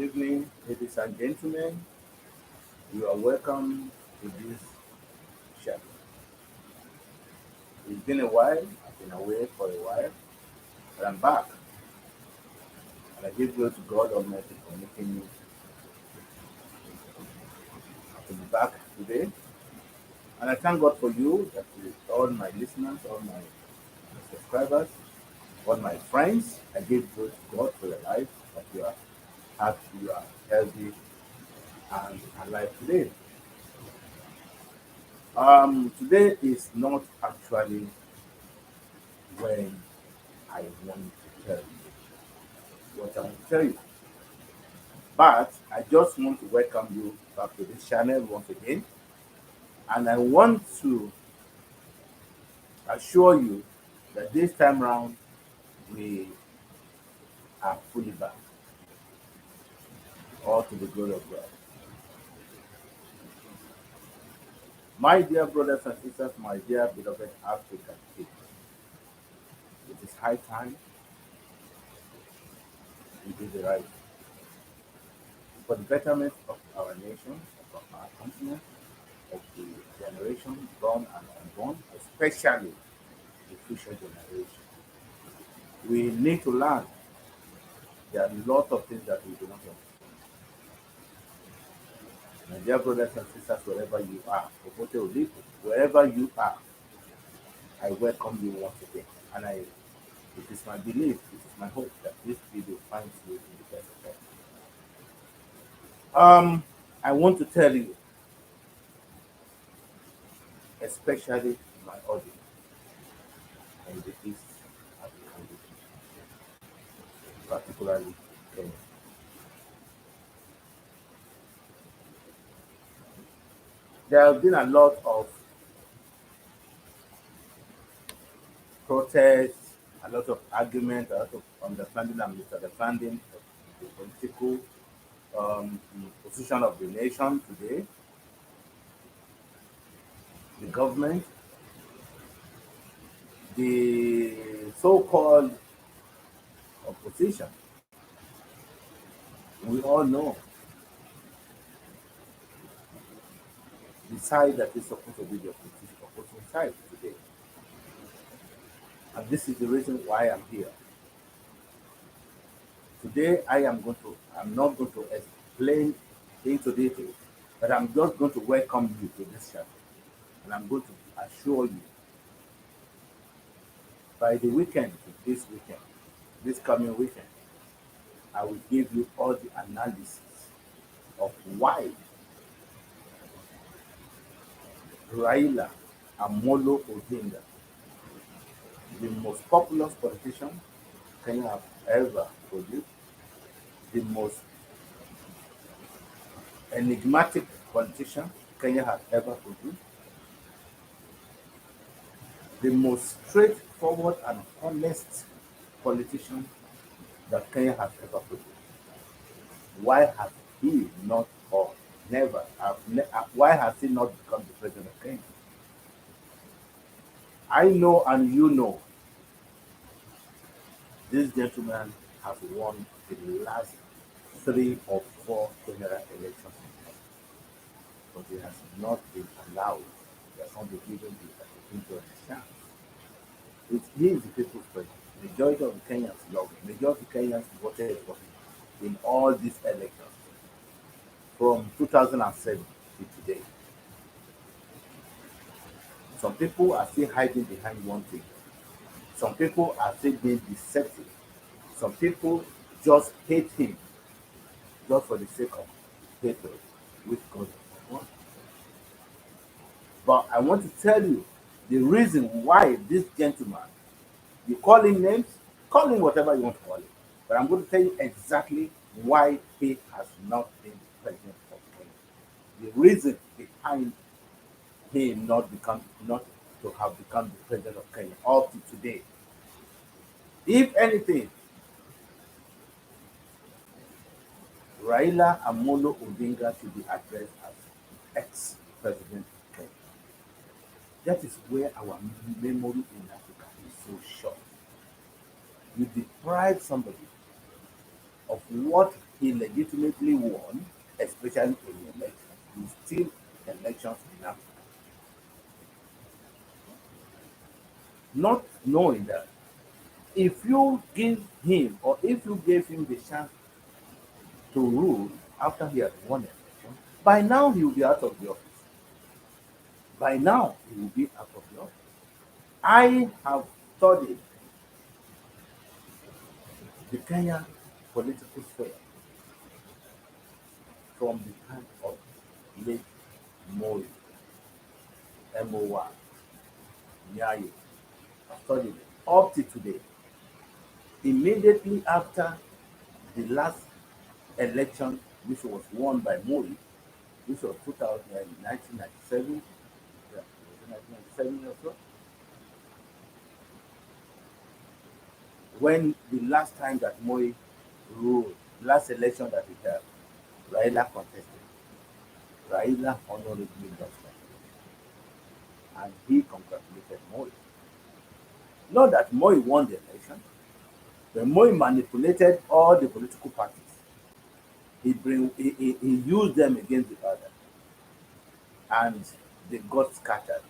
Evening, ladies and gentlemen. You are welcome to this channel. It's been a while. I've been away for a while, but I'm back. And I give glory to God Almighty for making me to be back today. And I thank God for you, that is all my listeners, all my subscribers, all my friends. I give glory to God for your life, that you are happy, you are healthy and alive today. Today is not actually when I want to tell you what I want to tell you. But I just want to welcome you back to this channel once again. And I want to assure you that this time round we are fully back, all to the glory of God. My dear brothers and sisters, my dear beloved African people, it is high time we do the right thing for the betterment of our nation, of our continent, of the generation born and unborn, especially the future generation. We need to learn. There are a lot of things that we do not understand. My dear brothers and sisters, wherever you are, Obote Olipo, wherever you are, I welcome you once again. And it is my belief, it is my hope that this video finds you in the best of health. I want to tell you, especially my audience in the East African region, particularly Kenya. There have been a lot of protests, a lot of argument, a lot of understanding and misunderstanding of the political position of the nation today, the government, the so-called opposition. We all know the side that is supposed to be the opposing side today. And this is the reason why I'm here. Today I'm not going to explain into detail, but I'm just going to welcome you to this channel. And I'm going to assure you, by the weekend, this coming weekend, I will give you all the analysis of why Raila Amolo Odinga, the most populous politician Kenya have ever produced, the most enigmatic politician Kenya has ever produced, the most straightforward and honest politician that Kenya has ever produced. Why has he not or never, why has he not become the president of Kenya? I know and you know this gentleman has won the last 3 or 4 general elections, but he has not been allowed, he has not been given the opportunity of a chance. He is the people's president. Majority of the Kenyans love him. Majority of Kenyans voted for him in all these elections from 2007 to today. Some people are still hiding behind one thing. Some people are still being deceptive. Some people just hate him just for the sake of hatred, which God does not want. But I want to tell you the reason why this gentleman, you call him names, call him whatever you want to call him. But I'm going to tell you exactly why he has not been president of Kenya. The reason behind him not to have become the president of Kenya up to today. If anything, Raila Amolo Odinga should be addressed as ex-president of Kenya. That is where our memory in Africa is so short. You deprive somebody of what he legitimately won, especially in the elections. He steal elections in Africa, not knowing that if you give him or if you gave him the chance to rule after he had won election, by now he will be out of the office. By now he will be out of the office. I have studied the Kenyan political sphere from the time of late Moi, MOY, Nyayo. I studied it up to today. Immediately after the last election, which was won by Moi, which was 2000, 1997, yeah, 1997 or so, when the last time that Moi ruled, last election that he held, Raila contested. Raila honorably lost and he congratulated Moi. Not that Moi won the election, but Moi manipulated all the political parties. He used them against the other, and they got scattered,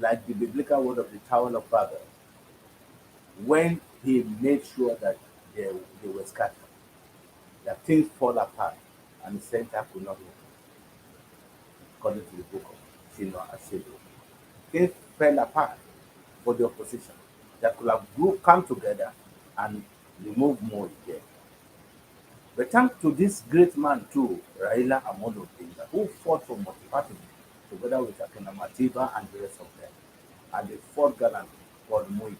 like the biblical word of the Tower of Babel, when he made sure that they were scattered, that things fall apart, and the center could not move, according to the book of Sino Asebo. Things fell apart for the opposition that could have come together and remove more there. But thanks to this great man too, Raila Amolo Odinga, who fought for multi-party together with Akena Matiba and the rest of them. And they fought gallantly for Muite,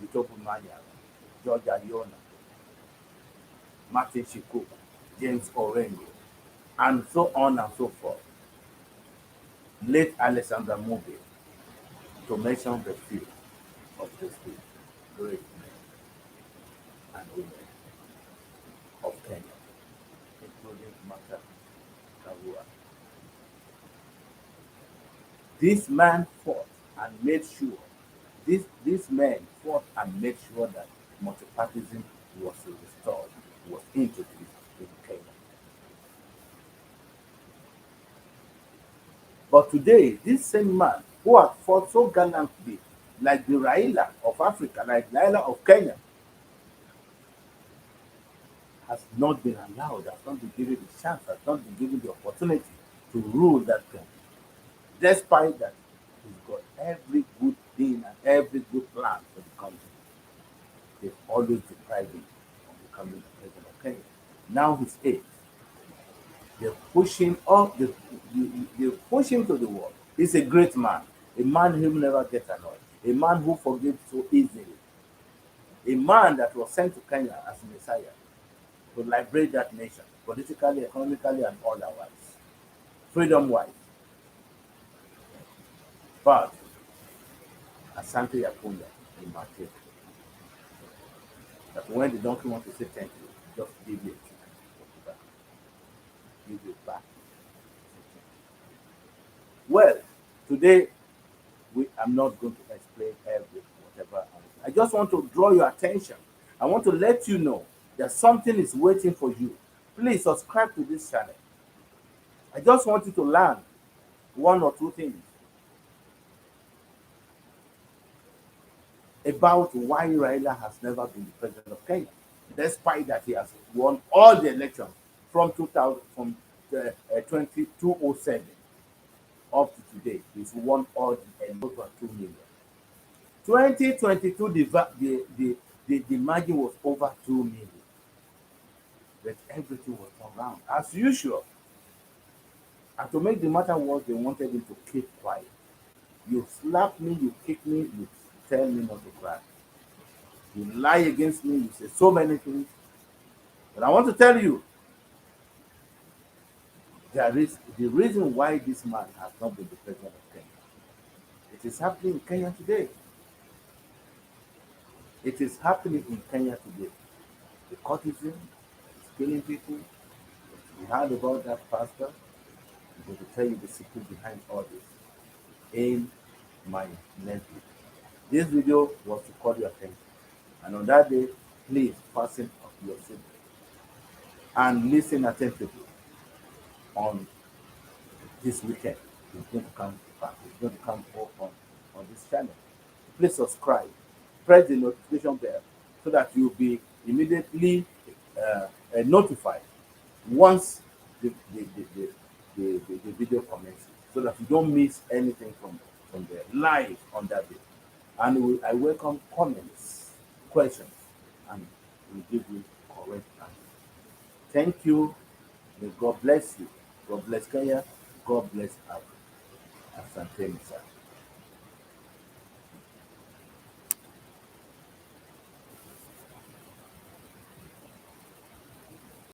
Bitoku Manya, George Ayona, Martin Shikuku, James Orengo, and so on and so forth. Late Alexander Mube, to mention the few of these great men and women of Kenya, including Martha Karua. This man fought and made sure, this man fought and made sure that multipartyism was restored, was introduced in Kenya. But today, this same man who had fought so gallantly, like the Raila of Africa, like Raila of Kenya, has not been allowed, has not been given the chance, has not been given the opportunity to rule that country. Despite that, he's got every good thing and every good plan for the country. They've always deprived him of becoming the president of Kenya. Now he's eight. They push him up, they push him to the wall. He's a great man, a man who never gets annoyed, a man who forgives so easily, a man that was sent to Kenya as a messiah to liberate that nation, politically, economically, and otherwise, freedom-wise. But Asante Yakunda in Matthew, that when the donkey wants to say thank you, just give you a chicken, give you back. Well, today I'm not going to explain every whatever. I just want to draw your attention. I want to let you know that something is waiting for you. Please subscribe to this channel. I just want you to learn one or two things about why Raila has never been the president of Kenya, despite that he has won all the elections from 2000, from 2207 up to today. He's won all the over 2 million. 2022, the margin was over 2 million, but everything was turned around as usual. And to make the matter worse, they wanted him to keep quiet. You slap me, you kick me, you tell me not to cry. You lie against me, you say so many things. But I want to tell you, there is the reason why this man has not been the president of Kenya. It is happening in Kenya today. It is happening in Kenya today. The courtesan is killing people. We heard about that pastor. I'm going to tell you the secret behind all this in my next video. This video was to call your attention. And on that day, please fasten up your seatbelt. and listen attentively on this weekend. It's going to come back. It's going to come up on this channel. Please subscribe, press the notification bell so that you'll be immediately notified once the video commences, so that you don't miss anything from the live on that day. And I welcome comments, questions, and we'll give you correct answers. Thank you. May God bless you. God bless Kenya. God bless Africa. Asante, sir.